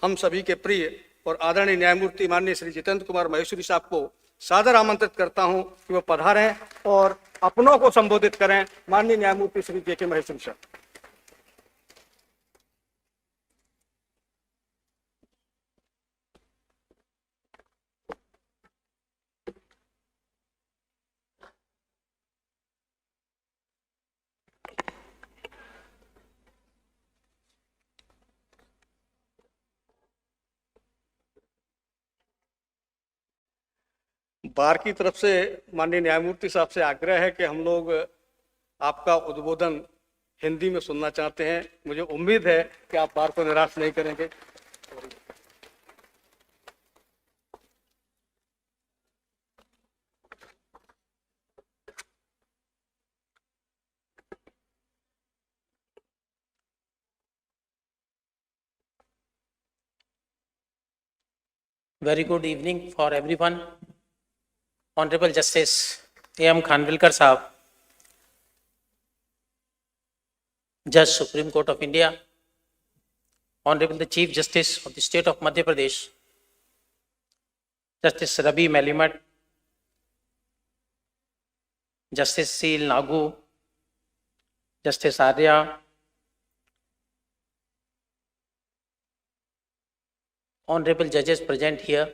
हम सभी के प्रिय और आदरणीय न्यायमूर्ति माननीय श्री जितेंद्र कुमार महेश्वरी साहब को सादर आमंत्रित करता हूं कि वो पधारें और अपनों को संबोधित करें। माननीय न्यायमूर्ति श्री जे.के. महेश्वरी साहब। बार की तरफ से माननीय न्यायमूर्ति साहब से आग्रह है कि हम लोग आपका उद्बोधन हिंदी में सुनना चाहते हैं। मुझे उम्मीद है कि आप बार को निराश नहीं करेंगे। Very good evening for everyone. Honorable Justice A.M. Khanvilkar Sahab, Judge Supreme Court of India, Honorable the Chief Justice of the State of Madhya Pradesh, Justice Ravi Melimat, Justice Seal Nagu, Justice Arya, Honorable judges present here,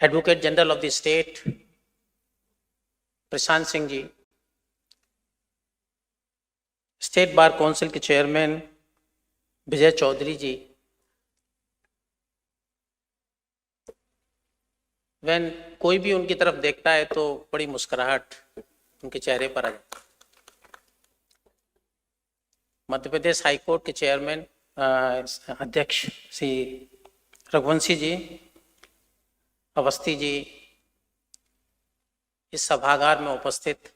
Advocate General of the State, Prashant Singh ji, state bar council के chairman Vijay Chaudhary ji, when कोई भी उनकी तरफ देखता है तो बड़ी मुस्कुराहट उनके चेहरे पर आ जाती है। मध्य प्रदेश हाई कोर्ट के चेयरमैन अध्यक्ष श्री रघुवंशी जी, अवस्थी जी, इस सभागार में उपस्थित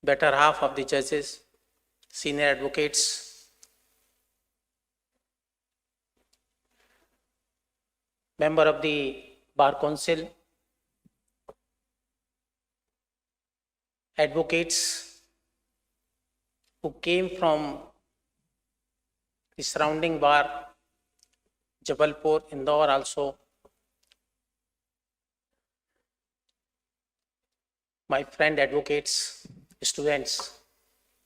बेटर हाफ ऑफ द जजेस, senior advocates, member of the bar council, advocates who came from the surrounding bar, Jabalpur, Indore also, my friend advocates, students,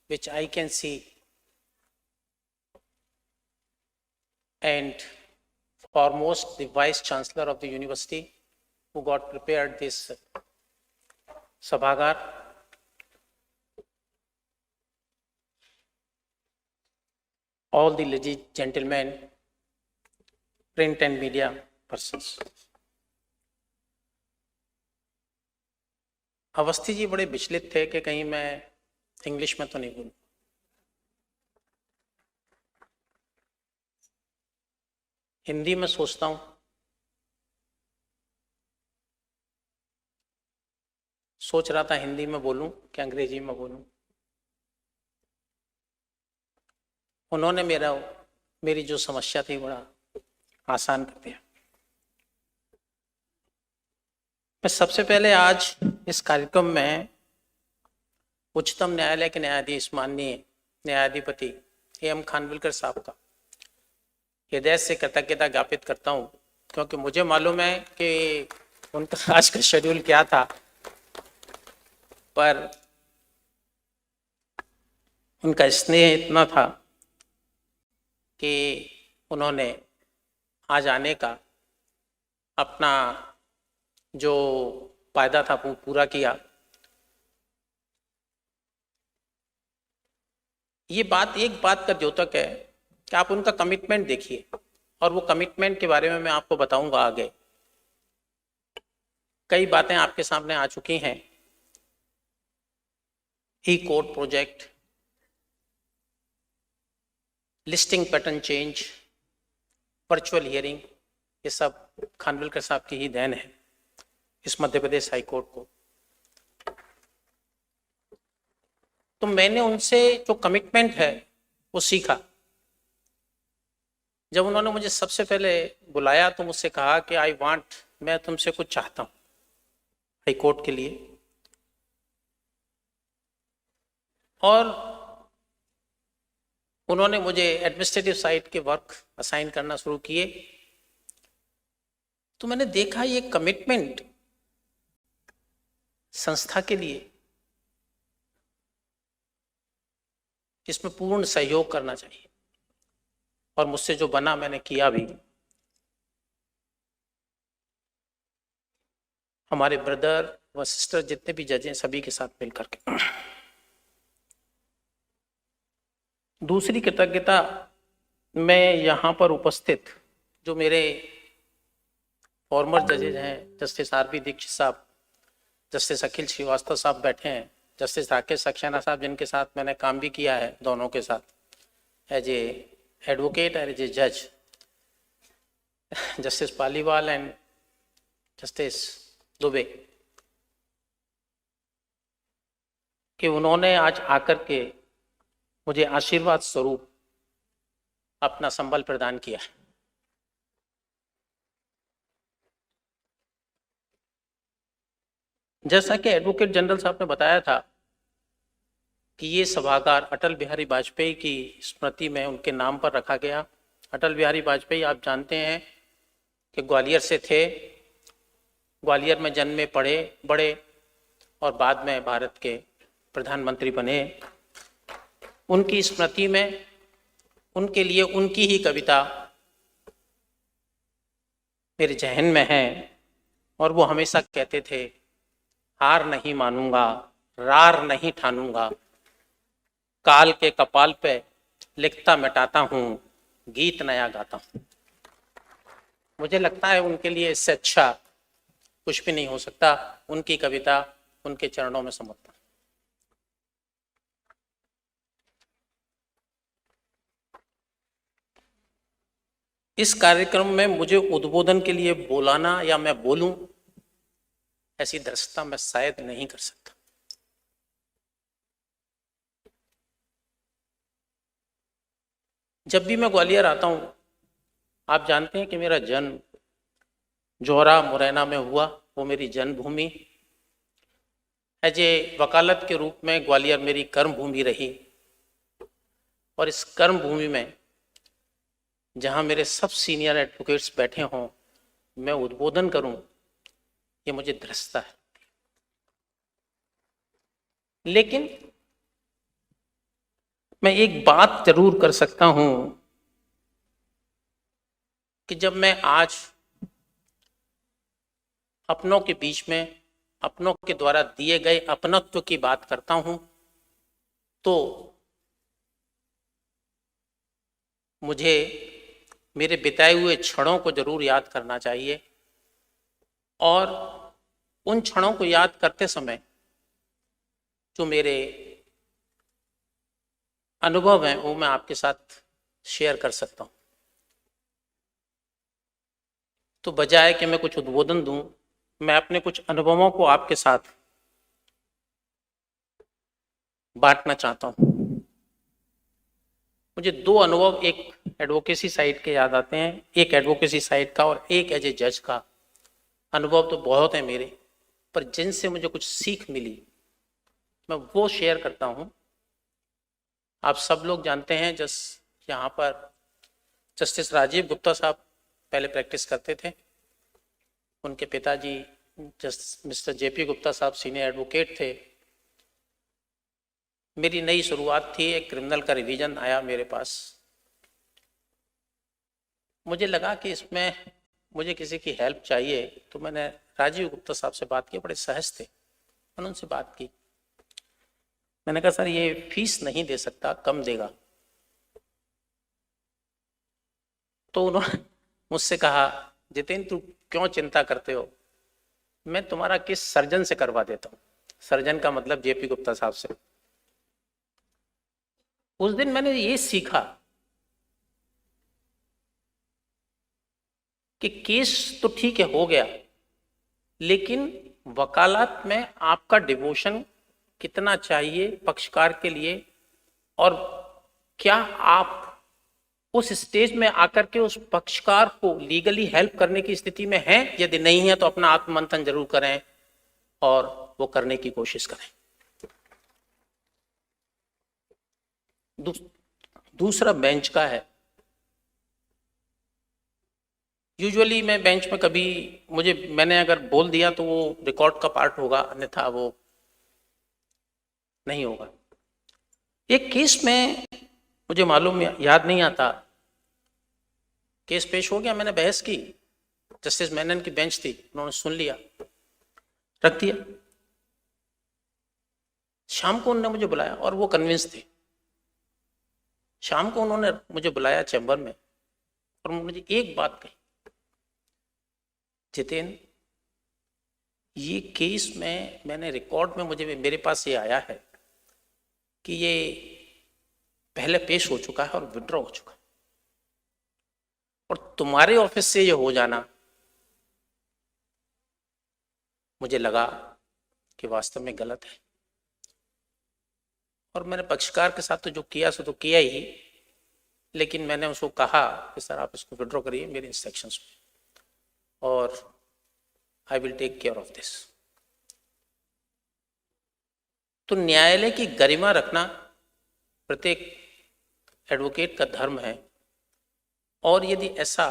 which I can see, and foremost the Vice Chancellor of the university who got prepared this Sabhagar, all the legit gentlemen, print and media persons. Awasthi ji बड़े विचलित थे कि कहीं मैं English में तो नहीं बोलूं। हिंदी में सोचता हूं, सोच रहा था हिंदी में बोलूं कि अंग्रेजी में बोलूं। उन्होंने मेरी जो समस्या थी बड़ा आसान कर दिया। मैं सबसे पहले आज इस कार्यक्रम में उच्चतम न्यायालय के न्यायाधीश माननीय न्यायाधिपति A.M. खानविलकर साहब का हृदय से कृतज्ञता ज्ञापित करता हूं, क्योंकि मुझे मालूम है कि उनका आज का शेड्यूल क्या था, पर उनका स्नेह इतना था कि उन्होंने आज आने का अपना जो वायदा था वो पूरा किया। ये बात एक बात का द्योतक है कि आप उनका कमिटमेंट देखिए, और वो कमिटमेंट के बारे में मैं आपको बताऊंगा आगे। कई बातें आपके सामने आ चुकी हैं, e court project, listing pattern change, virtual hearing, ये सब खानविलकर साहब की ही देन है इस मध्य प्रदेश हाई कोर्ट को। तो मैंने उनसे जो कमिटमेंट है वो सीखा। जब उन्होंने मुझे सबसे पहले बुलाया तो मुझसे कहा कि आई वांट, मैं तुमसे कुछ चाहता हूं हाई कोर्ट के लिए। और उन्होंने मुझे एडमिनिस्ट्रेटिव साइड के वर्क असाइन करना शुरू किए। तो मैंने देखा ये कमिटमेंट संस्था के लिए, इसमें पूर्ण सहयोग करना चाहिए, और मुझसे जो बना मैंने किया भी। हमारे ब्रदर व सिस्टर जितने भी जज हैं सभी के साथ मिलकर के। दूसरी कृतज्ञता, मैं यहाँ पर उपस्थित जो मेरे फॉर्मर जजेज हैं, जस्टिस आर बी दीक्षित साहब, जस्टिस अखिल श्रीवास्तव साहब बैठे हैं, जस्टिस राकेश सक्सेना साहब जिनके साथ मैंने काम भी किया है, दोनों के साथ एज ए एडवोकेट और एज ए जज, justice Paliwal and justice Dubey, कि उन्होंने आज आकर के मुझे आशीर्वाद स्वरूप अपना संबल प्रदान किया। जैसा कि एडवोकेट जनरल साहब ने बताया था कि ये सभागार अटल बिहारी वाजपेयी की स्मृति में उनके नाम पर रखा गया। अटल बिहारी वाजपेयी आप जानते हैं कि ग्वालियर से थे, ग्वालियर में जन्मे पढ़े बड़े और बाद में भारत के प्रधानमंत्री बने। उनकी स्मृति में उनके लिए उनकी ही कविता मेरे जहन में है, और वो हमेशा कहते थे, हार नहीं मानूंगा, रार नहीं ठानूंगा, काल के कपाल पे लिखता मिटाता हूँ, गीत नया गाता हूँ। मुझे लगता है उनके लिए इससे अच्छा कुछ भी नहीं हो सकता। उनकी कविता उनके चरणों में समर्पण। इस कार्यक्रम में मुझे उद्बोधन के लिए बुलाना या मैं बोलूं, ऐसी दृष्टता मैं शायद नहीं कर सकता। जब भी मैं ग्वालियर आता हूं, आप जानते हैं कि मेरा जन्म जौहरा मुरैना में हुआ, वो मेरी जन्मभूमि। एज ए वकालत के रूप में ग्वालियर मेरी कर्मभूमि रही, और इस कर्मभूमि में जहां मेरे सब सीनियर एडवोकेट्स बैठे हों, मैं उद्बोधन करूं, ये मुझे धृष्टता है। लेकिन मैं एक बात जरूर कर सकता हूं कि जब मैं आज अपनों के बीच में अपनों के द्वारा दिए गए अपनत्व की बात करता हूं, तो मुझे मेरे बिताए हुए क्षणों को जरूर याद करना चाहिए, और उन क्षणों को याद करते समय जो मेरे अनुभव हैं वो मैं आपके साथ शेयर कर सकता हूं। तो बजाय कि मैं कुछ उद्बोधन दूं, मैं अपने कुछ अनुभवों को आपके साथ बांटना चाहता हूं। मुझे दो अनुभव एक एडवोकेसी साइड के याद आते हैं, एक एडवोकेसी साइड का और एक एज ए जज का। अनुभव तो बहुत है मेरे, पर जिनसे मुझे कुछ सीख मिली मैं वो शेयर करता हूं। आप सब लोग जानते हैं, यहाँ पर जस्टिस राजीव गुप्ता साहब पहले प्रैक्टिस करते थे। उनके पिताजी मिस्टर जेपी गुप्ता साहब सीनियर एडवोकेट थे। मेरी नई शुरुआत थी, एक क्रिमिनल का रिवीजन आया मेरे पास। मुझे लगा कि इसमें मुझे किसी की हेल्प चाहिए, तो मैंने राजीव गुप्ता साहब से बात की, बड़े सहज थे। मैंने उनसे बात की, मैंने कहा सर ये फीस नहीं दे सकता, कम देगा। तो उन्होंने मुझसे कहा, जितेंद्र तू क्यों चिंता करते हो, मैं तुम्हारा केस सर्जन से करवा देता हूँ। सर्जन का मतलब जेपी गुप्ता साहब से। उस दिन मैंने ये सीखा कि केस तो ठीक है हो गया, लेकिन वकालत में आपका डिवोशन कितना चाहिए पक्षकार के लिए, और क्या आप उस स्टेज में आकर के उस पक्षकार को लीगली हेल्प करने की स्थिति में हैं। यदि नहीं है तो अपना आत्ममंथन जरूर करें और वो करने की कोशिश करें। दूसरा बेंच का है। यूजुअली मैं बेंच में कभी मैंने अगर बोल दिया तो वो रिकॉर्ड का पार्ट होगा, अन्यथा वो नहीं होगा। एक केस में मुझे मालूम याद नहीं आता, केस पेश हो गया, मैंने बहस की, जस्टिस मेनन की बेंच थी, उन्होंने सुन लिया, रख दिया। शाम को उन्होंने मुझे बुलाया और वो कन्विंस थे। शाम को उन्होंने मुझे बुलाया चैम्बर में और मुझे एक बात कही, जितेन, ये केस में मैंने रिकॉर्ड में मेरे पास ये आया है कि ये पहले पेश हो चुका है और विड्रॉ हो चुका है, और तुम्हारे ऑफिस से ये हो जाना मुझे लगा कि वास्तव में गलत है। और मैंने पक्षकार के साथ तो जो किया सो तो किया ही, लेकिन मैंने उसको कहा कि सर आप इसको विड्रॉ करिए मेरे इंस्ट्रक्शंस में, और I will take care of this. तो न्यायालय की गरिमा रखना प्रत्येक एडवोकेट का धर्म है, और यदि ऐसा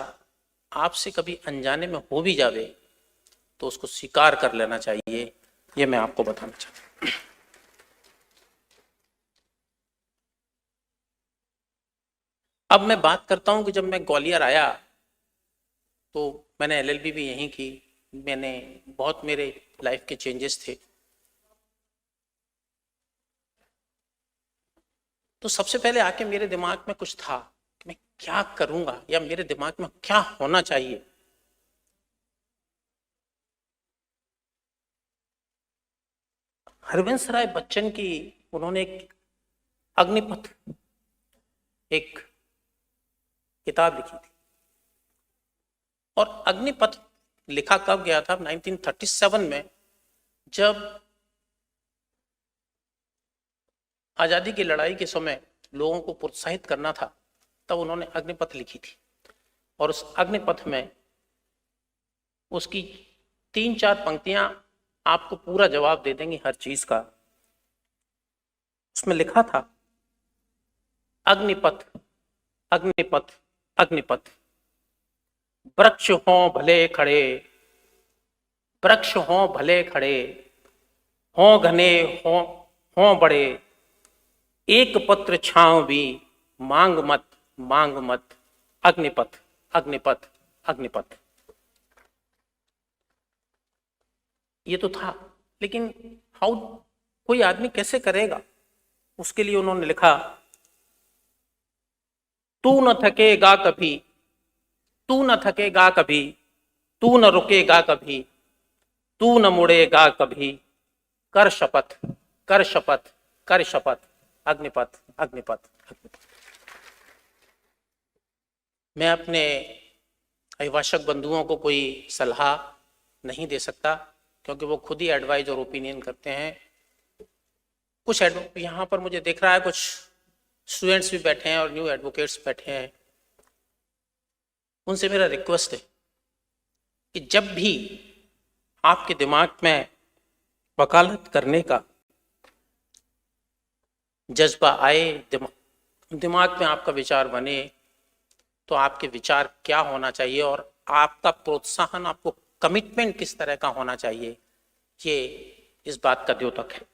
आपसे कभी अनजाने में हो भी जावे तो उसको स्वीकार कर लेना चाहिए, ये मैं आपको बताना चाहता हूं। अब मैं बात करता हूं कि जब मैं ग्वालियर आया तो मैंने एलएलबी भी यहीं की, मैंने बहुत मेरे लाइफ के चेंजेस थे। तो सबसे पहले आके मेरे दिमाग में कुछ था कि मैं क्या करूंगा, या मेरे दिमाग में क्या होना चाहिए। हरवंश राय बच्चन की उन्होंने एक अग्निपथ एक किताब लिखी थी, और अग्निपथ लिखा कब गया था? 1937 में, जब आजादी की लड़ाई के समय लोगों को प्रोत्साहित करना था, तब उन्होंने अग्निपथ लिखी थी। और उस अग्निपथ में उसकी 3-4 पंक्तियां आपको पूरा जवाब दे देंगी हर चीज का। उसमें लिखा था, अग्निपथ अग्निपथ अग्निपथ, वृक्ष हों भले खड़े, वृक्ष हों भले खड़े, हों घने हों बड़े, एक पत्र छांव भी मांग मत, अग्निपथ अग्निपथ अग्निपथ। ये तो था, लेकिन कोई आदमी कैसे करेगा? उसके लिए उन्होंने लिखा, तू न थकेगा कभी, तू न थकेगा कभी, तू न रुकेगा कभी, तू न मुड़ेगा कभी, कर शपथ कर शपथ कर शपथ, अग्निपथ अग्निपथ अग्निपथ। मैं अपने अभिभाषक बंधुओं को कोई सलाह नहीं दे सकता, क्योंकि वो खुद ही एडवाइज और ओपिनियन करते हैं। कुछ यहाँ पर मुझे दिख रहा है कुछ स्टूडेंट्स भी बैठे हैं और न्यू एडवोकेट्स बैठे हैं। उनसे मेरा रिक्वेस्ट है कि जब भी आपके दिमाग में वकालत करने का जज्बा आए, दिमाग में आपका विचार बने, तो आपके विचार क्या होना चाहिए और आपका प्रोत्साहन, आपको कमिटमेंट किस तरह का होना चाहिए, ये इस बात का द्योतक है।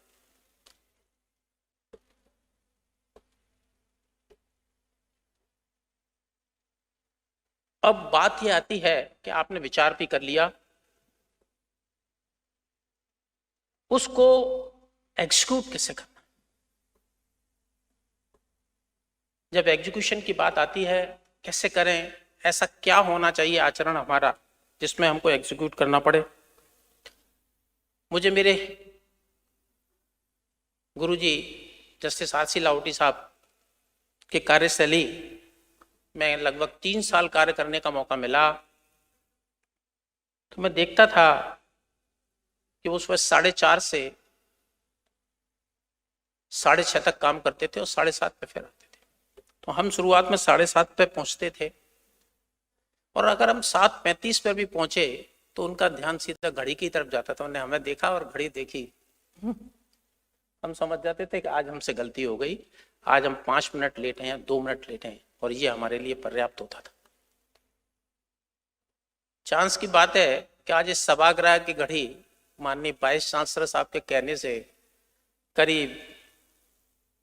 अब बात यह आती है कि आपने विचार भी कर लिया, उसको एग्जीक्यूट कैसे करना। जब एग्जीक्यूशन की बात आती है, कैसे करें, ऐसा क्या होना चाहिए आचरण हमारा जिसमें हमको एग्जीक्यूट करना पड़े। मुझे मेरे गुरुजी जस्टिस आरसी लाहौटी साहब के कार्यशैली में लगभग 3 साल कार्य करने का मौका मिला। तो मैं देखता था कि वो सुबह 4:30 से 6:30 तक काम करते थे और 7:30 पे फिर आते थे। तो हम शुरुआत में 7:30 पे पहुंचते थे, और अगर हम 7:35 पर भी पहुंचे तो उनका ध्यान सीधा घड़ी की तरफ जाता था। उन्हें हमें देखा और घड़ी देखी, हम समझ जाते थे कि आज हमसे गलती हो गई, आज हम 5 मिनट लेट हैं या 2 मिनट लेट हैं और ये हमारे लिए पर्याप्त होता था। चांस की बात है कि आज इस सभागृह की घड़ी माननीय वाइस चांसलर साहब के कहने से करीब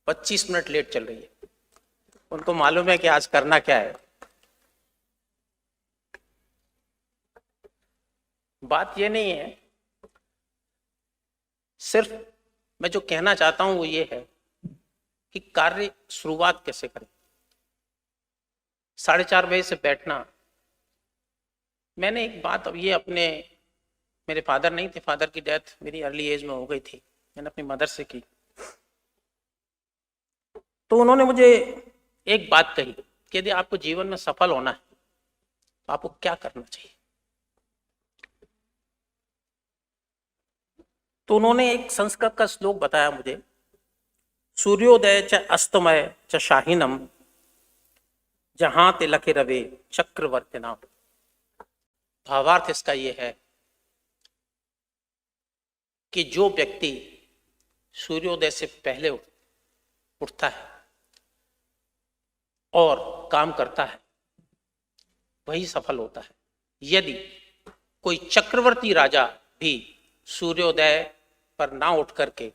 25 मिनट लेट चल रही है। उनको मालूम है कि आज करना क्या है। बात ये नहीं है, सिर्फ मैं जो कहना चाहता हूं वो ये है कि कार्य शुरुआत कैसे करें। 4:30 बजे से बैठना, मैंने एक बात, अब ये अपने, मेरे फादर नहीं थे, फादर की डेथ मेरी अर्ली एज में हो गई थी, मैंने अपनी मदर से की। तो उन्होंने मुझे एक बात कही कि यदि आपको जीवन में सफल होना है तो आपको क्या करना चाहिए। तो उन्होंने एक संस्कृत का श्लोक बताया मुझे, सूर्योदय च अस्तमय च शाहीनम जहां तिलक रवे चक्रवर्ती नाम। भावार्थ इसका यह है कि जो व्यक्ति सूर्योदय से पहले उठता है और काम करता है वही सफल होता है। यदि कोई चक्रवर्ती राजा भी सूर्योदय पर ना उठ करके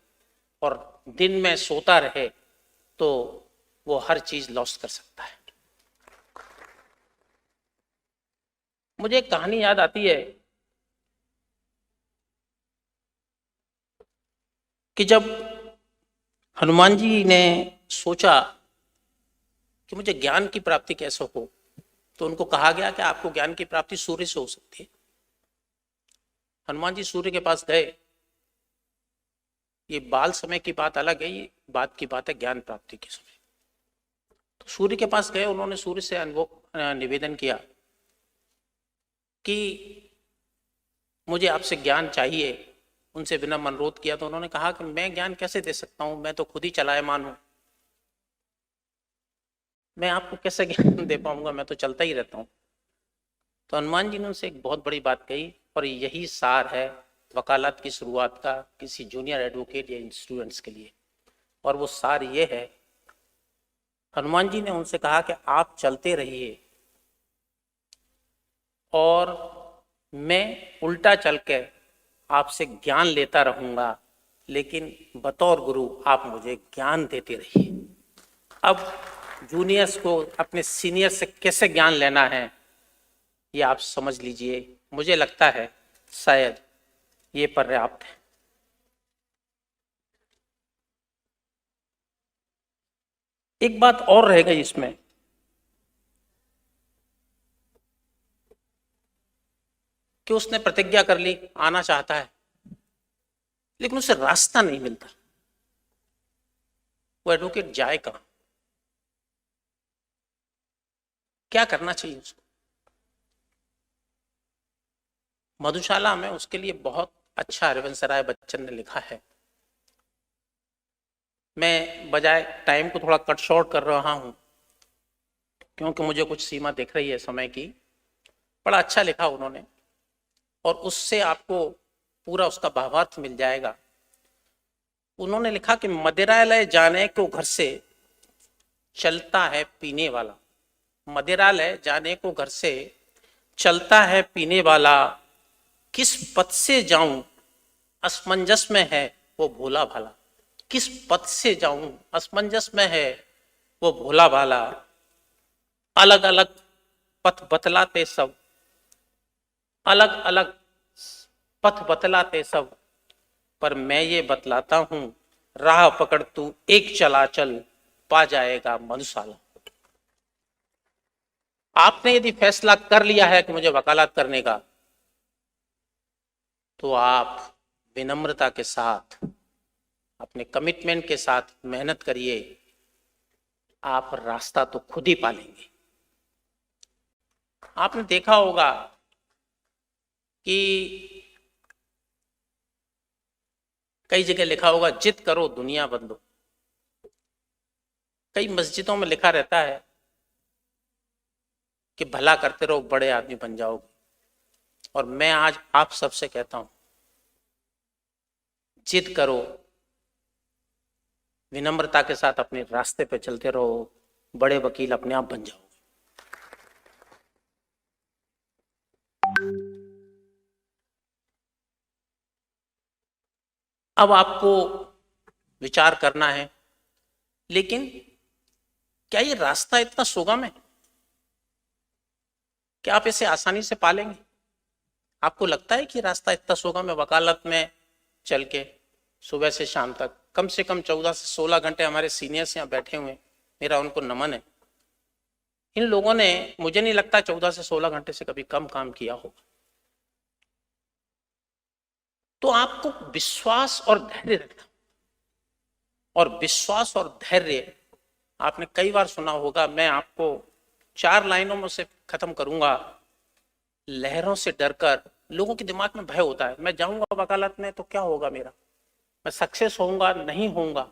और दिन में सोता रहे तो वो हर चीज लॉस्ट कर सकता है। मुझे एक कहानी याद आती है कि जब हनुमान जी ने सोचा कि मुझे ज्ञान की प्राप्ति कैसे हो, तो उनको कहा गया कि आपको ज्ञान की प्राप्ति सूर्य से हो सकती है। हनुमान जी सूर्य के पास गए। ये बाल समय की बात अलग है, ये बात की बात है ज्ञान प्राप्ति के समय। तो सूर्य के पास गए, उन्होंने सूर्य से निवेदन किया कि मुझे आपसे ज्ञान चाहिए। उनसे विनम्र अनुरोध किया तो उन्होंने कहा कि मैं ज्ञान कैसे दे सकता हूं, मैं तो खुद ही चलायमान हूं, मैं आपको कैसे ज्ञान दे पाऊंगा, मैं तो चलता ही रहता हूं। तो हनुमान जी ने उनसे एक बहुत बड़ी बात कही और यही सार है वकालत की शुरुआत का किसी जूनियर एडवोकेट या स्टूडेंट्स के लिए। और वो सार ये है, हनुमान जी ने उनसे कहा कि आप चलते रहिए और मैं उल्टा चल के आपसे ज्ञान लेता रहूंगा, लेकिन बतौर गुरु आप मुझे ज्ञान देते रहिए। अब जूनियर्स को अपने सीनियर से कैसे ज्ञान लेना है ये आप समझ लीजिए। मुझे लगता है शायद ये पर्याप्त है। एक बात और रह गई इसमें कि उसने प्रतिज्ञा कर ली, आना चाहता है, लेकिन उसे रास्ता नहीं मिलता। वो एडवोकेट जाए कहां, क्या करना चाहिए उसको। मधुशाला में उसके लिए बहुत अच्छा हरिवंश राय बच्चन ने लिखा है। मैं बजाय टाइम को थोड़ा कट शॉर्ट कर रहा हूं क्योंकि मुझे कुछ सीमा दिख रही है समय की। बड़ा अच्छा लिखा उन्होंने और उससे आपको पूरा उसका भावार्थ मिल जाएगा। उन्होंने लिखा कि मदिरालय जाने को घर से चलता है पीने वाला, मदिरालय जाने को घर से चलता है पीने वाला, किस पथ से जाऊं असमंजस में है वो भोला भाला। किस पथ से जाऊं असमंजस में है वो भोला भाला, अलग अलग पथ बतलाते सब, अलग अलग पथ बतलाते सब, पर मैं ये बतलाता हूं राह पकड़ तू एक चला चल, पा जाएगा मधुशाला। आपने यदि फैसला कर लिया है कि मुझे वकालत करने का, तो आप विनम्रता के साथ अपने कमिटमेंट के साथ मेहनत करिए, आप रास्ता तो खुद ही पालेंगे। आपने देखा होगा कि कई जगह लिखा होगा जिद करो दुनिया बदलो। कई मस्जिदों में लिखा रहता है कि भला करते रहो बड़े आदमी बन जाओगे। और मैं आज आप सबसे कहता हूं जिद करो विनम्रता के साथ अपने रास्ते पे चलते रहो, बड़े वकील अपने आप बन जाओगे। अब आपको विचार करना है, लेकिन क्या ये रास्ता इतना सुगम है? क्या आप इसे आसानी से पालेंगे? आपको लगता है कि रास्ता इतना सुगम है? वकालत में चल के सुबह से शाम तक कम से कम 14 से 16 घंटे हमारे सीनियर्स यहाँ बैठे हुए हैं, मेरा उनको नमन है। इन लोगों ने, मुझे नहीं लगता 14 से 16 घंटे से कभी कम काम किया होगा। तो आपको विश्वास और धैर्य रखना, और विश्वास और धैर्य आपने कई बार सुना होगा, मैं आपको 4 लाइनों में से खत्म करूंगा। लहरों से डरकर, लोगों के दिमाग में भय होता है, मैं जाऊंगा वकालत में तो क्या होगा मेरा, मैं सक्सेस होऊंगा नहीं होऊंगा।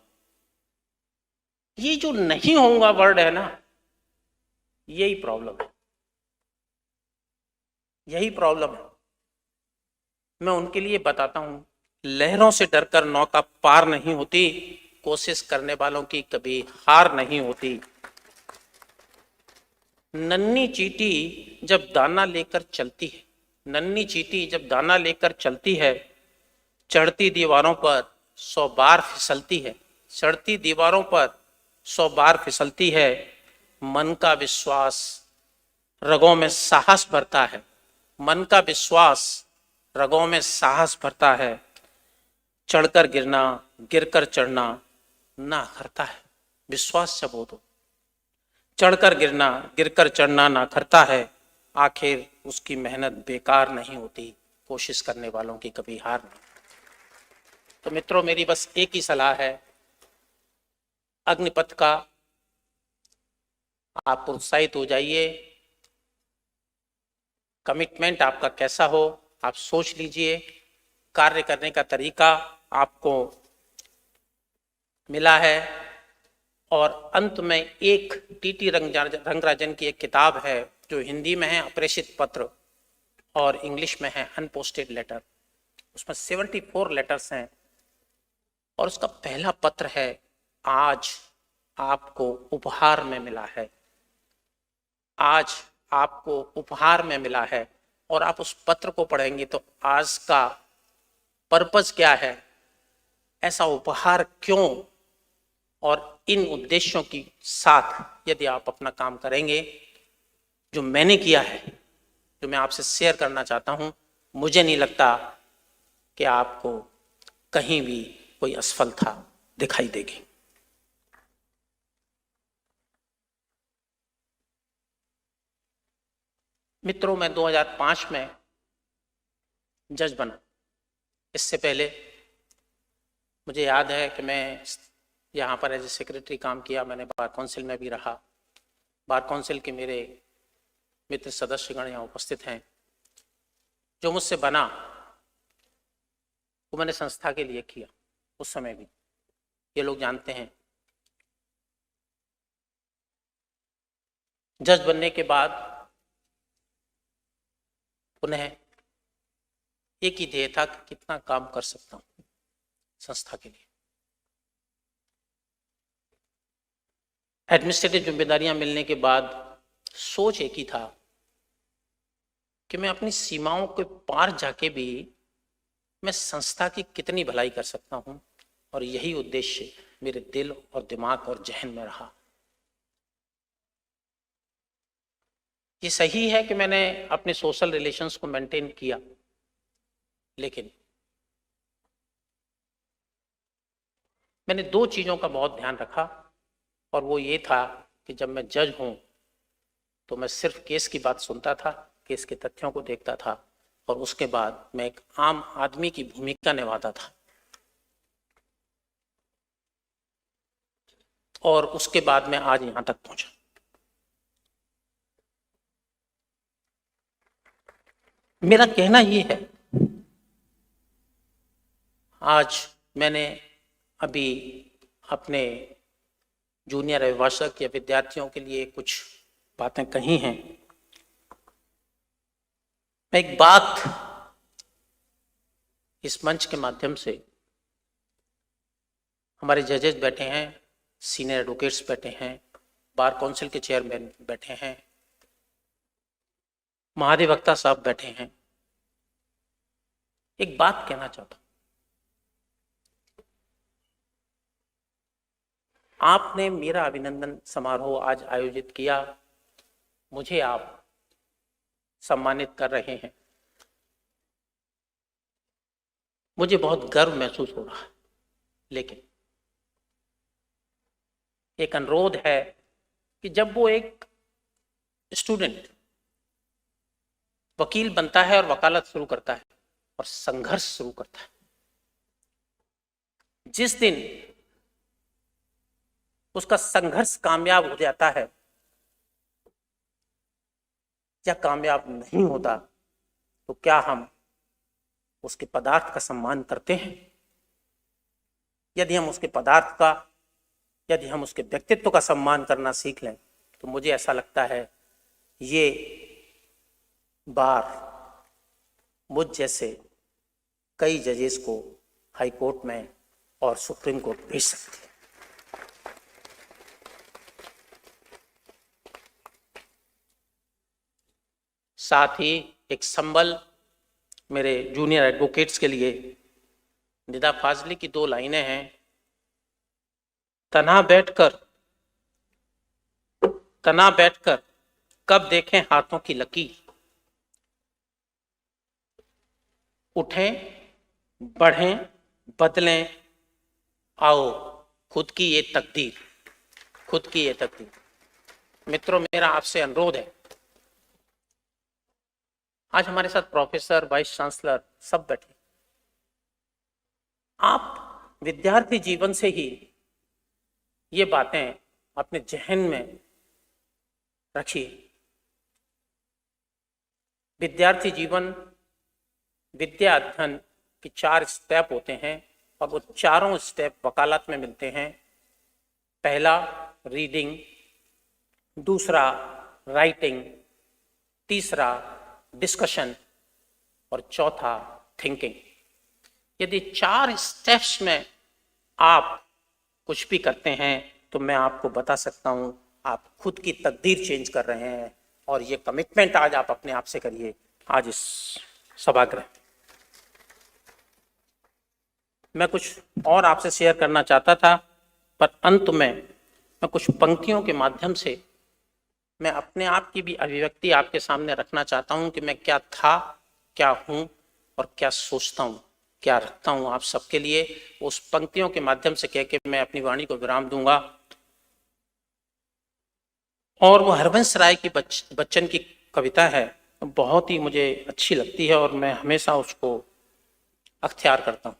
ये जो नहीं होऊंगा वर्ड है ना, यही प्रॉब्लम है, यही प्रॉब्लम है। मैं उनके लिए बताता हूं, लहरों से डरकर नौका पार नहीं होती, कोशिश करने वालों की कभी हार नहीं होती। नन्ही चींटी जब दाना लेकर चलती है, नन्ही चींटी जब दाना लेकर चलती है, चढ़ती दीवारों पर 100 बार फिसलती है, चढ़ती दीवारों पर 100 बार फिसलती है। मन का विश्वास रगों में साहस भरता है, मन का विश्वास रगों में साहस भरता है। चढ़कर गिरना, गिरकर चढ़ना ना करता है। विश्वास जब हो तो चढ़कर गिरना, गिरकर चढ़ना ना करता है। आखिर उसकी मेहनत बेकार नहीं होती, कोशिश करने वालों की कभी हार नहीं। तो मित्रों, मेरी बस एक ही सलाह है, अग्निपथ का आप प्रोत्साहित हो जाइए। कमिटमेंट आपका कैसा हो आप सोच लीजिए, कार्य करने का तरीका आपको मिला है। और अंत में एक टीटी रंगराजन की एक किताब है जो हिंदी में है अप्रेषित पत्र और इंग्लिश में है अनपोस्टेड लेटर। उसमें 74 लेटर्स हैं और उसका पहला पत्र है, आज आपको उपहार में मिला है, आज आपको उपहार में मिला है। और आप उस पत्र को पढ़ेंगे तो आज का पर्पस क्या है, ऐसा उपहार क्यों, और इन उद्देश्यों के साथ यदि आप अपना काम करेंगे, जो मैंने किया है, जो मैं आपसे शेयर करना चाहता हूं, मुझे नहीं लगता कि आपको कहीं भी कोई असफलता दिखाई देगी। मित्रों, मैं 2005 में जज बना। इससे पहले मुझे याद है कि मैं यहाँ पर एज ए सेक्रेटरी काम किया, मैंने बार काउंसिल में भी रहा। बार काउंसिल के मेरे मित्र सदस्यगण यहाँ उपस्थित हैं। जो मुझसे बना वो मैंने संस्था के लिए किया, उस समय भी ये लोग जानते हैं। जज बनने के बाद पुनः एक ही ध्येय था कि कितना काम कर सकता हूं संस्था के लिए। एडमिनिस्ट्रेटिव जिम्मेदारियां मिलने के बाद सोच एक ही था कि मैं अपनी सीमाओं के पार जाके भी मैं संस्था की कितनी भलाई कर सकता हूं, और यही उद्देश्य मेरे दिल और दिमाग और जहन में रहा। ये सही है कि मैंने अपने सोशल रिलेशंस को मेंटेन किया, लेकिन मैंने 2 चीजों का बहुत ध्यान रखा, और वो ये था कि जब मैं जज हूं तो मैं सिर्फ केस की बात सुनता था, केस के तथ्यों को देखता था, और उसके बाद मैं एक आम आदमी की भूमिका निभाता था। और उसके बाद मैं आज यहां तक पहुंचा। मेरा कहना ये है, आज मैंने अभी अपने जूनियर अभिभाषक या विद्यार्थियों के लिए कुछ बातें कही हैं। मैं एक बात इस मंच के माध्यम से हमारे जजेस बैठे हैं, सीनियर एडवोकेट्स बैठे हैं, बार काउंसिल के चेयरमैन बैठे हैं, महाधिवक्ता साहब बैठे हैं। एक बात कहना चाहता हूं, आपने मेरा अभिनंदन समारोह आज आयोजित किया, मुझे आप सम्मानित कर रहे हैं, मुझे बहुत गर्व महसूस हो रहा है। लेकिन एक अनुरोध है कि जब वो एक स्टूडेंट वकील बनता है और वकालत शुरू करता है और संघर्ष शुरू करता है, जिस दिन उसका संघर्ष कामयाब हो जाता है या कामयाब नहीं होता, तो क्या हम उसके पदार्थ का सम्मान करते हैं? यदि हम उसके पदार्थ का, यदि हम उसके व्यक्तित्व का सम्मान करना सीख लें, तो मुझे ऐसा लगता है ये बार मुझ जैसे कई जजेस को हाई कोर्ट में और सुप्रीम कोर्ट भेज सकती है। साथ ही एक संबल मेरे जूनियर एडवोकेट्स के लिए निदा फाजली की 2 लाइनें हैं। तना बैठकर कब देखें हाथों की लकीर, उठें, बढ़ें, बदलें, आओ खुद की ये तकदीर। मित्रों, मेरा आपसे अनुरोध है, आज हमारे साथ प्रोफेसर, वाइस चांसलर सब बैठे, आप विद्यार्थी जीवन से ही ये बातें अपने जहन में रखिए। विद्यार्थी जीवन, विद्या अध्ययन की 4 स्टेप होते हैं और वो चारों स्टेप वकालत में मिलते हैं। पहला रीडिंग, दूसरा राइटिंग, तीसरा डिस्कशन और चौथा थिंकिंग। यदि 4 स्टेप्स में आप कुछ भी करते हैं तो मैं आपको बता सकता हूं आप खुद की तकदीर चेंज कर रहे हैं। और ये कमिटमेंट आज आप अपने आप से करिए। आज इस सभागृह मैं कुछ और आपसे शेयर करना चाहता था, पर अंत में मैं कुछ पंक्तियों के माध्यम से मैं अपने आप की भी अभिव्यक्ति आपके सामने रखना चाहता हूं कि मैं क्या था, क्या हूं और क्या सोचता हूं, क्या रखता हूं आप सबके लिए। उस पंक्तियों के माध्यम से कह के मैं अपनी वाणी को विराम दूंगा। और वो हरवंश राय की बच्चन की कविता है, बहुत ही मुझे अच्छी लगती है और मैं हमेशा उसको अख्तियार करता हूं।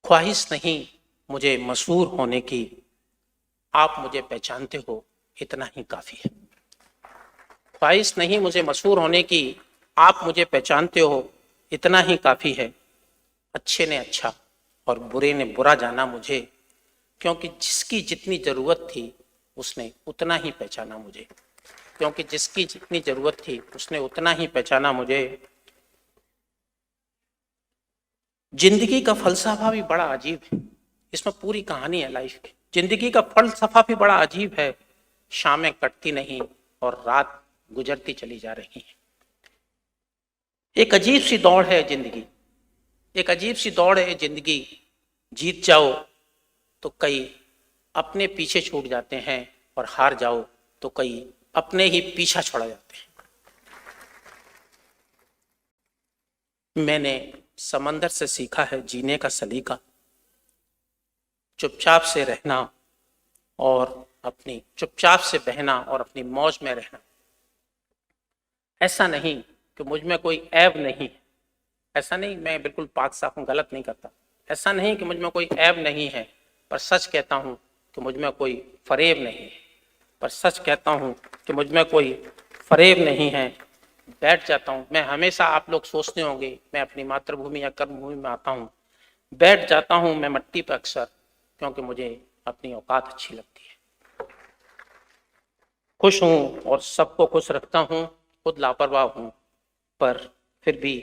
ख्वाहिश नहीं मुझे मशहूर होने की, आप मुझे पहचानते हो इतना ही काफी है। ख्वाहिश नहीं मुझे मशहूर होने की, आप मुझे पहचानते हो इतना ही काफी है। अच्छे ने अच्छा और बुरे ने बुरा जाना मुझे, क्योंकि जिसकी जितनी जरूरत थी उसने उतना ही पहचाना मुझे। क्योंकि जिसकी जितनी जरूरत थी उसने उतना ही पहचाना मुझे। जिंदगी का फलसफा भी बड़ा अजीब है, इसमें पूरी कहानी है लाइफ की। जिंदगी का फलसफा भी बड़ा अजीब है, शामें कटती नहीं और रात गुजरती चली जा रही है। एक अजीब सी दौड़ है जिंदगी, एक अजीब सी दौड़ है जिंदगी। जीत जाओ तो कई अपने पीछे छूट जाते हैं और हार जाओ तो कई अपने ही पीछा छोड़ा जाते हैं। मैंने समंदर से सीखा है जीने का सलीका, चुपचाप से रहना और अपनी चुपचाप से बहना और अपनी मौज में रहना। ऐसा नहीं कि मुझ में कोई ऐब नहीं है, ऐसा नहीं, मैं बिल्कुल पाक साफ हूं, गलत नहीं करता। ऐसा नहीं कि मुझ में कोई ऐब नहीं है, पर सच कहता हूं कि मुझ में कोई फरेब नहीं है, पर सच कहता हूं कि मुझ में कोई फरेब नहीं है। बैठ जाता हूं मैं, हमेशा आप लोग सोचते होंगे मैं अपनी मातृभूमि या कर्मभूमि में आता हूं, बैठ जाता हूं मैं मट्टी पर अक्सर, क्योंकि मुझे अपनी औकात अच्छी लगती है। खुश हूं और सबको खुश रखता हूं, खुद लापरवाह हूं पर फिर भी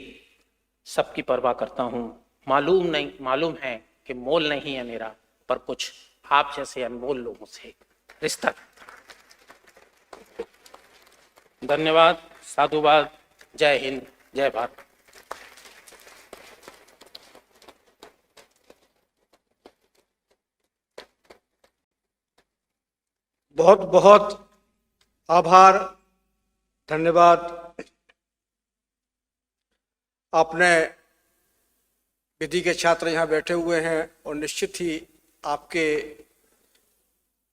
सबकी परवाह करता हूं। मालूम है कि मोल नहीं है मेरा, पर कुछ आप जैसे अनमोल लोगों से रिश्ता। धन्यवाद, साधुवाद, जय हिंद, जय भारत। बहुत बहुत आभार, धन्यवाद। आपने विधि के छात्र यहाँ बैठे हुए हैं और निश्चित ही आपके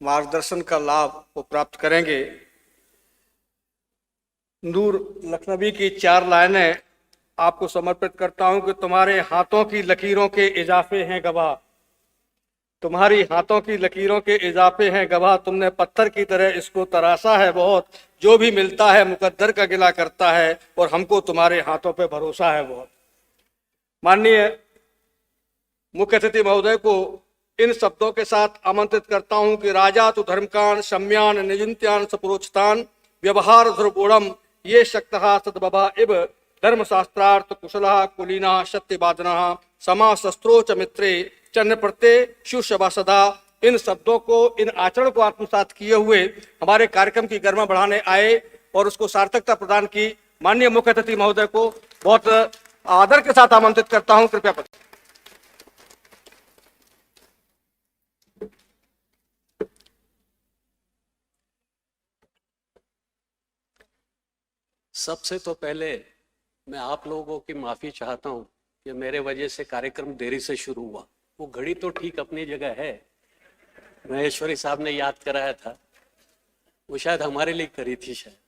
मार्गदर्शन का लाभ वो प्राप्त करेंगे। नूर लखनवी की 4 लाइनें आपको समर्पित करता हूं कि तुम्हारे हाथों की लकीरों के इजाफे हैं गवाह, तुम्हारी हाथों की लकीरों के इजाफे हैं गवाह, तुमने पत्थर की तरह इसको तराशा है बहुत, जो भी मिलता है मुकद्दर का गिला करता है और हमको तुम्हारे हाथों पे भरोसा है बहुत। माननीय मुख्य अतिथि महोदय को इन शब्दों के साथ आमंत्रित करता हूं कि राजा तो धर्मकान सम्यान निजिंत्यान सपुरोचतान व्यवहार ध्रुवोड़म ये शक्तः सद्बभा इव धर्मशास्त्रार्थ कुशलः कुलीना सत्यवादनः समा शस्त्रोच मित्रे चन्न प्रत्यय शिवशबा सदा। इन शब्दों को, इन आचरण को आत्मसात किए हुए हमारे कार्यक्रम की गरिमा बढ़ाने आए और उसको सार्थकता प्रदान की माननीय मुख्य अतिथि महोदय को बहुत आदर के साथ आमंत्रित करता हूं। कृपया पद। सबसे तो पहले मैं आप लोगों की माफ़ी चाहता हूं कि मेरे वजह से कार्यक्रम देरी से शुरू हुआ। वो घड़ी तो ठीक अपनी जगह है, महेश्वरी साहब ने याद कराया था, वो शायद हमारे लिए करी थी शायद।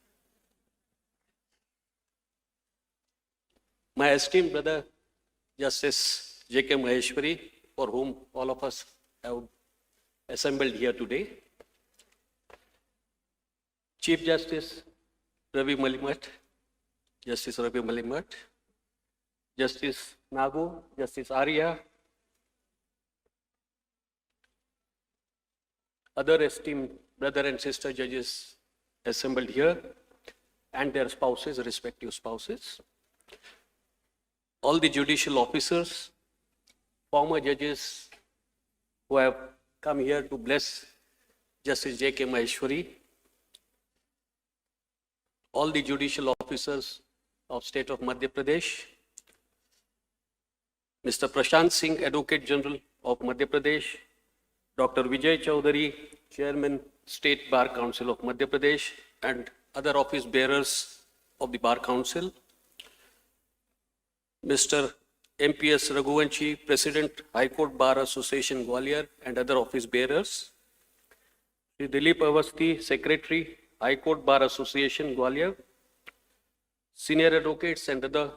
My esteemed brother Justice J.K. Maheshwari, for whom all of us have assembled here today, Chief Justice Ravi Malimat, Justice Ravi Malimat, Justice Nagu, Justice Arya, other esteemed brother and sister judges assembled here, and their spouses, respective spouses, all the judicial officers, former judges who have come here to bless Justice J.K. Maheshwari, all the judicial officers of State of Madhya Pradesh, Mr. Prashant Singh, Advocate General of Madhya Pradesh, Dr. Vijay Chaudhary, Chairman, State Bar Council of Madhya Pradesh, and other office bearers of the Bar Council, Mr. MPS Raghuvanshi, President, High Court Bar Association, Gwalior, and other office bearers, Shri Dilip Awasthi, Secretary, High Court Bar Association, Gwalior, senior advocates and other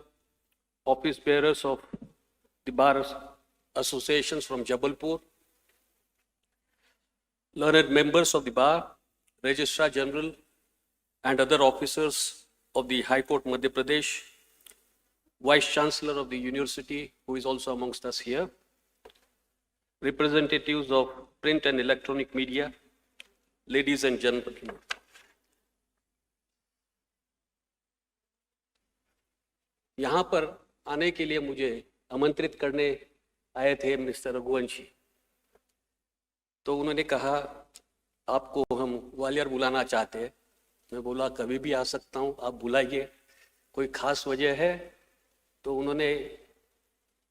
office bearers of the Bar Associations from Jabalpur, learned members of the Bar, Registrar General, and other officers of the High Court Madhya Pradesh, Vice Chancellor of the University, who is also amongst us here, representatives of print and electronic media, ladies and gentlemen. यहाँ पर आने के लिए मुझे आमंत्रित करने आए थे मिस्टर रघुवंशी, तो उन्होंने कहा आपको हम ग्वालियर बुलाना चाहते हैं। मैं बोला कभी भी आ सकता हूँ, आप बुलाइए, कोई खास वजह है? तो उन्होंने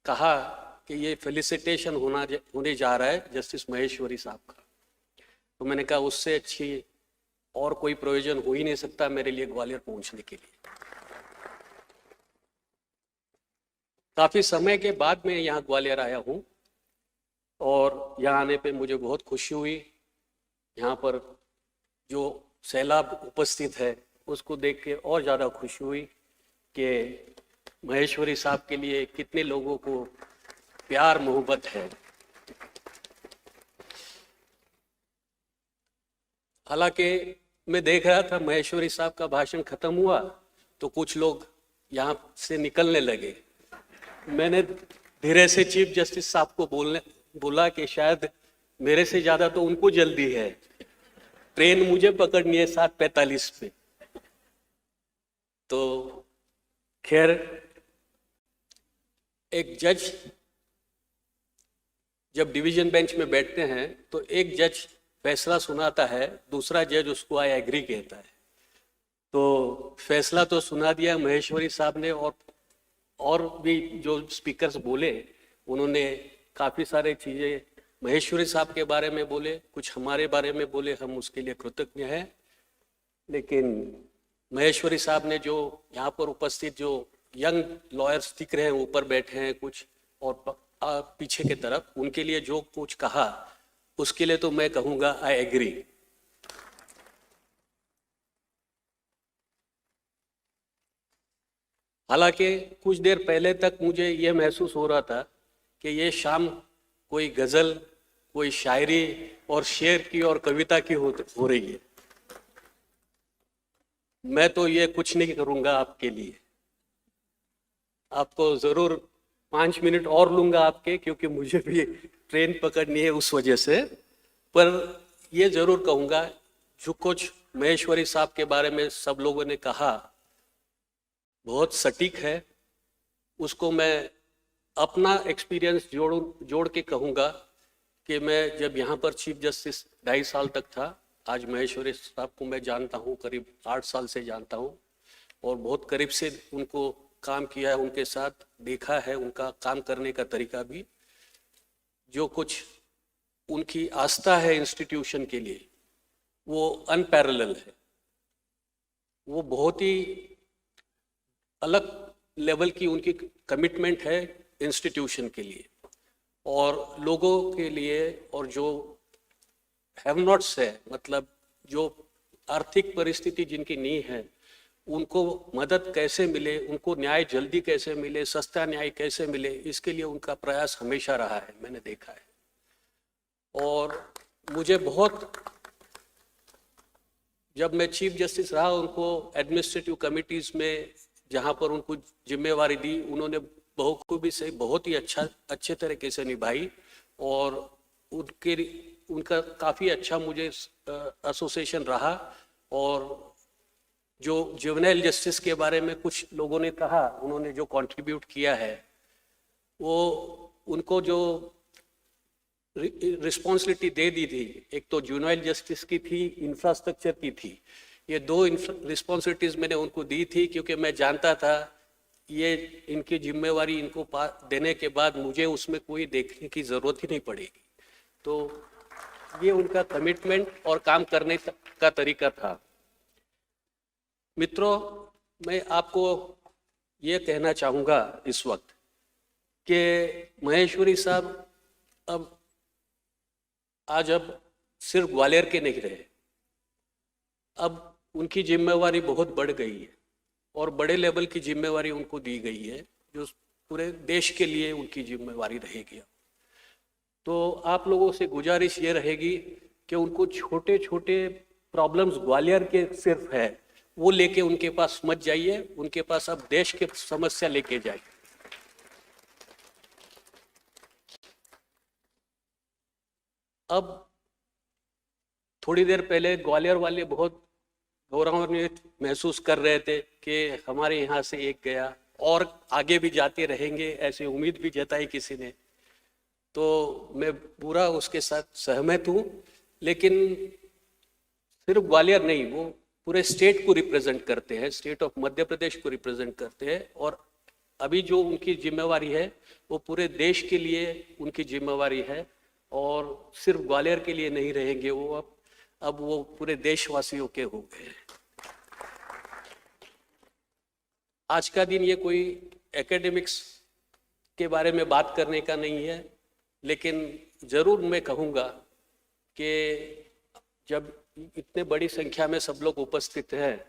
कहा कि ये फेलिसिटेशन होने जा रहा है जस्टिस महेश्वरी साहब का। तो मैंने कहा उससे अच्छी और कोई प्रयोजन हो ही नहीं सकता मेरे लिए ग्वालियर पहुंचने के लिए। काफ़ी समय के बाद मैं यहाँ ग्वालियर आया हूँ और यहाँ आने पे मुझे बहुत खुशी हुई। यहाँ पर जो सैलाब उपस्थित है उसको देख के और ज़्यादा खुशी हुई कि महेश्वरी साहब के लिए कितने लोगों को प्यार मोहब्बत है। हालांकि मैं देख रहा था महेश्वरी साहब का भाषण खत्म हुआ तो कुछ लोग यहाँ से निकलने लगे। मैंने धीरे से चीफ जस्टिस साहब को बोला कि शायद मेरे से ज़्यादा तो उनको जल्दी है, ट्रेन मुझे पकड़नी है 7:45 पे। तो खैर एक जज जब डिवीजन बेंच में बैठते हैं तो एक जज फैसला सुनाता है, दूसरा जज उसको आई एग्री कहता है। तो फैसला तो सुना दिया महेश्वरी साहब ने, और भी जो स्पीकर्स बोले उन्होंने काफ़ी सारे चीज़ें महेश्वरी साहब के बारे में बोले, कुछ हमारे बारे में बोले, हम उसके लिए कृतज्ञ हैं। लेकिन महेश्वरी साहब ने जो यहाँ पर उपस्थित जो यंग लॉयर्स दिख रहे हैं, ऊपर बैठे हैं कुछ और पीछे के तरफ, उनके लिए जो कुछ कहा उसके लिए तो मैं कहूँगा आई एग्री। हालांकि कुछ देर पहले तक मुझे ये महसूस हो रहा था कि ये शाम कोई गज़ल, कोई शायरी और शेर की और कविता की हो रही है। मैं तो ये कुछ नहीं करूँगा आपके लिए, आपको ज़रूर 5 मिनट और लूँगा आपके, क्योंकि मुझे भी ट्रेन पकड़नी है उस वजह से। पर ये ज़रूर कहूँगा, जो कुछ महेश्वरी साहब के बारे में सब लोगों ने कहा बहुत सटीक है। उसको मैं अपना एक्सपीरियंस जोड़ के कहूँगा कि मैं जब यहाँ पर चीफ जस्टिस 2.5 साल तक था, आज महेश्वरी साहब को मैं जानता हूँ, करीब 8 साल से जानता हूँ और बहुत करीब से उनको काम किया है, उनके साथ देखा है, उनका काम करने का तरीका भी। जो कुछ उनकी आस्था है इंस्टीट्यूशन के लिए वो अनपैरेलल है, वो बहुत ही अलग लेवल की उनकी कमिटमेंट है इंस्टीट्यूशन के लिए और लोगों के लिए। और जो हैव नॉट्स है, मतलब जो आर्थिक परिस्थिति जिनकी नहीं है, उनको मदद कैसे मिले, उनको न्याय जल्दी कैसे मिले, सस्ता न्याय कैसे मिले, इसके लिए उनका प्रयास हमेशा रहा है, मैंने देखा है। और मुझे बहुत, जब मैं चीफ जस्टिस रहा, उनको एडमिनिस्ट्रेटिव कमिटीज़ में जहाँ पर उनको जिम्मेवारी दी, उन्होंने बखूबी से बहुत ही अच्छे तरीके से निभाई और उनका काफ़ी अच्छा मुझे एसोसिएशन रहा। और जो जुवेनाइल जस्टिस के बारे में कुछ लोगों ने कहा, उन्होंने जो कंट्रीब्यूट किया है, वो उनको जो रिस्पॉन्सिबिलिटी दे दी थी, एक तो जुवेनाइल जस्टिस की थी, इंफ्रास्ट्रक्चर की थी। ये 2 रिस्पॉन्सिबिलिटीज़ मैंने उनको दी थी, क्योंकि मैं जानता था ये इनकी जिम्मेवारी इनको देने के बाद मुझे उसमें कोई देखने की ज़रूरत ही नहीं पड़ेगी। तो ये उनका कमिटमेंट और काम करने का तरीका था। मित्रों, मैं आपको ये कहना चाहूँगा इस वक्त कि महेश्वरी साहब अब सिर्फ ग्वालियर के नहीं रहे, अब उनकी जिम्मेवारी बहुत बढ़ गई है और बड़े लेवल की जिम्मेवारी उनको दी गई है, जो पूरे देश के लिए उनकी जिम्मेवारी रहेगी। तो आप लोगों से गुजारिश ये रहेगी कि उनको छोटे छोटे प्रॉब्लम्स ग्वालियर के सिर्फ है, वो लेके उनके पास मत जाइए, उनके पास अब देश के समस्या लेके जाइए। अब थोड़ी देर पहले ग्वालियर वाले बहुत गौरवान्वित महसूस कर रहे थे कि हमारे यहाँ से एक गया और आगे भी जाते रहेंगे, ऐसी उम्मीद भी जताई किसी ने। तो मैं पूरा उसके साथ सहमत हूँ, लेकिन सिर्फ ग्वालियर नहीं, वो पूरे स्टेट को रिप्रेजेंट करते हैं, स्टेट ऑफ मध्य प्रदेश को रिप्रेजेंट करते हैं। और अभी जो उनकी जिम्मेवारी है वो पूरे देश के लिए उनकी जिम्मेवारी है और सिर्फ ग्वालियर के लिए नहीं रहेंगे वो, अब वो पूरे देशवासियों के हो गए। आज का दिन ये कोई एकेडमिक्स के बारे में बात करने का नहीं है, लेकिन ज़रूर मैं कहूँगा कि जब इतने बड़ी संख्या में सब लोग उपस्थित हैं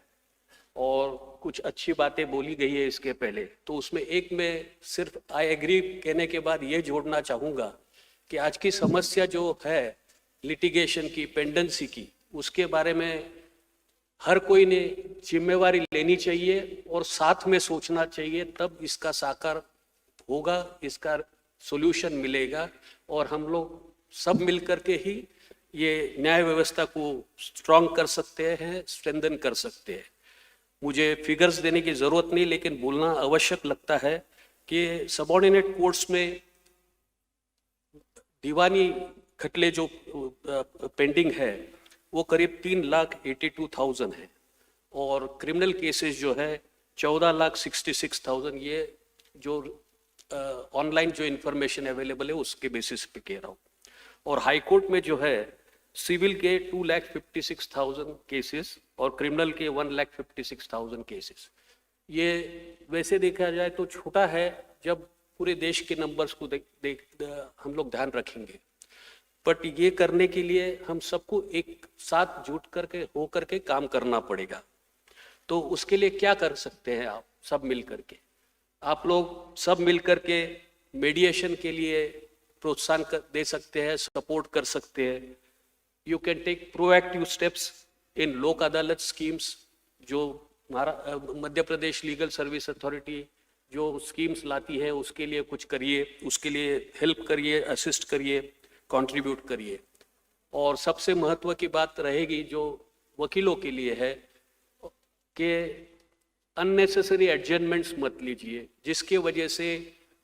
और कुछ अच्छी बातें बोली गई है इसके पहले, तो उसमें एक मैं सिर्फ आई एग्री कहने के बाद ये जोड़ना चाहूँगा कि आज की समस्या जो है लिटिगेशन की, पेंडेंसी की, उसके बारे में हर कोई ने जिम्मेवारी लेनी चाहिए और साथ में सोचना चाहिए, तब इसका साकार होगा, इसका सॉल्यूशन मिलेगा और हम लोग सब मिलकर के ही ये न्याय व्यवस्था को स्ट्रांग कर सकते हैं, स्ट्रेंथन कर सकते हैं। मुझे फिगर्स देने की ज़रूरत नहीं, लेकिन बोलना आवश्यक लगता है कि सबऑर्डिनेट कोर्ट्स में दीवानी खटले जो पेंडिंग है वो करीब 3,82,000 है, और क्रिमिनल केसेस जो है 14,66,000। ये जो ऑनलाइन जो इन्फॉर्मेशन अवेलेबल है उसके बेसिस पे कह रहा हूँ। और हाई कोर्ट में जो है सिविल के 2,56,000 केसेस और क्रिमिनल के 1,56,000 केसेस। ये वैसे देखा जाए तो छोटा है जब पूरे देश के नंबर्स को हम लोग ध्यान रखेंगे, बट ये करने के लिए हम सबको एक साथ जुट करके हो करके काम करना पड़ेगा। तो उसके लिए क्या कर सकते हैं आप सब मिल करके? आप लोग सब मिल करके मीडिएशन के लिए प्रोत्साहन दे सकते हैं, सपोर्ट कर सकते हैं। You can take proactive steps in Lok Adalat schemes, जो Madhya Pradesh legal service authority जो स्कीम्स लाती है उसके लिए कुछ करिए, उसके लिए हेल्प करिए, असिस्ट करिए, कंट्रीब्यूट करिए। और सबसे महत्व की बात रहेगी जो वकीलों के लिए है कि अननेसेसरी एडजमेंट्स मत लीजिए, जिसके वजह से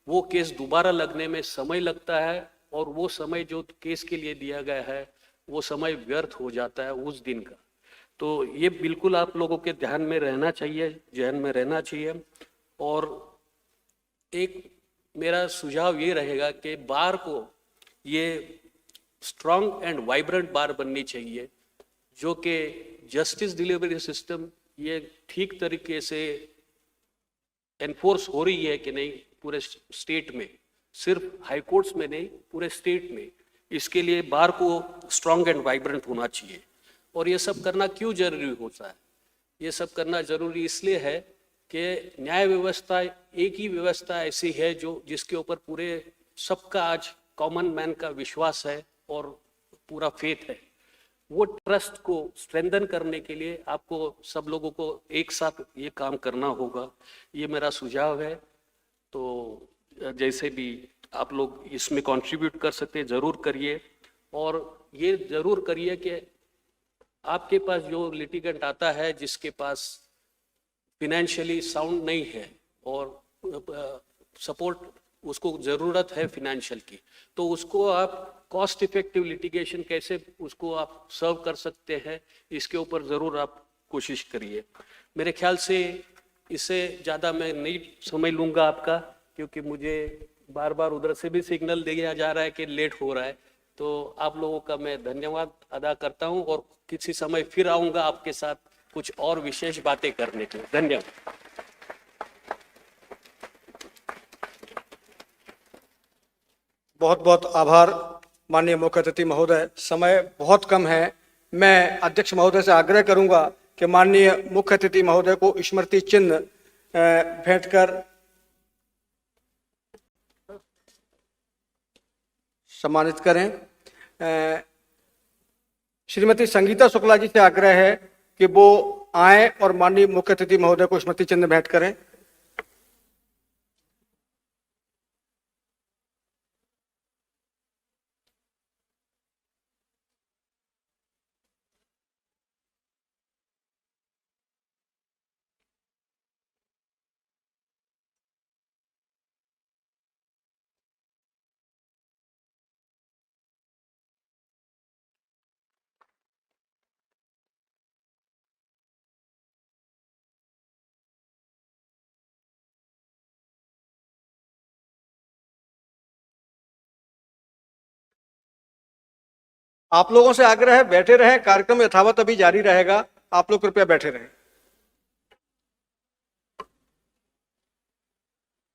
वो केस दोबारा लगने में समय लगता है और वो समय जो केस के लिए दिया गया है वो समय व्यर्थ हो जाता है उस दिन का। तो ये बिल्कुल आप लोगों के ध्यान में रहना चाहिए, जहन में रहना चाहिए। और एक मेरा सुझाव ये रहेगा कि बार को ये स्ट्रॉन्ग एंड वाइब्रेंट बार बननी चाहिए, जो कि जस्टिस डिलीवरी सिस्टम ये ठीक तरीके से एनफोर्स हो रही है कि नहीं पूरे स्टेट में, सिर्फ हाई कोर्ट्स में नहीं पूरे स्टेट में। इसके लिए बार को स्ट्रॉन्ग एंड वाइब्रेंट होना चाहिए। और ये सब करना क्यों जरूरी होता है? ये सब करना जरूरी इसलिए है कि न्याय व्यवस्था एक ही व्यवस्था ऐसी है जो जिसके ऊपर पूरे सबका आज कॉमन मैन का विश्वास है और पूरा फेथ है। वो ट्रस्ट को स्ट्रेंथन करने के लिए आपको सब लोगों को एक साथ ये काम करना होगा, ये मेरा सुझाव है। तो जैसे भी आप लोग इसमें कंट्रीब्यूट कर सकते हैं जरूर करिए। और ये जरूर करिए कि आपके पास जो लिटिगेंट आता है जिसके पास फिनेंशियली साउंड नहीं है और सपोर्ट उसको ज़रूरत है फिनेंशियल की, तो उसको आप कॉस्ट इफेक्टिव लिटिगेशन कैसे उसको आप सर्व कर सकते हैं, इसके ऊपर ज़रूर आप कोशिश करिए। मेरे ख्याल से इससे ज़्यादा मैं नहीं समय लूँगा आपका, क्योंकि मुझे बार बार उधर से भी सिग्नल दिया जा रहा है कि लेट हो रहा है। तो आप लोगों का मैं धन्यवाद अदा करता हूँ और किसी समय फिर आऊँगा आपके साथ कुछ और विशेष बातें करने के लिए। धन्यवाद। बहुत बहुत आभार माननीय मुख्य अतिथि महोदय। समय बहुत कम है। मैं अध्यक्ष महोदय से आग्रह करूंगा कि माननीय मुख्य अतिथि महोदय को स्मृति चिन्ह भेंट कर सम्मानित करें। श्रीमती संगीता शुक्ला जी से आग्रह है कि वो आए और माननीय मुख्य अतिथि महोदय को स्मृति चिन्ह भेंट करें। आप लोगों से आग्रह है बैठे रहें, कार्यक्रम यथावत अभी जारी रहेगा। आप लोग कृपया बैठे रहें।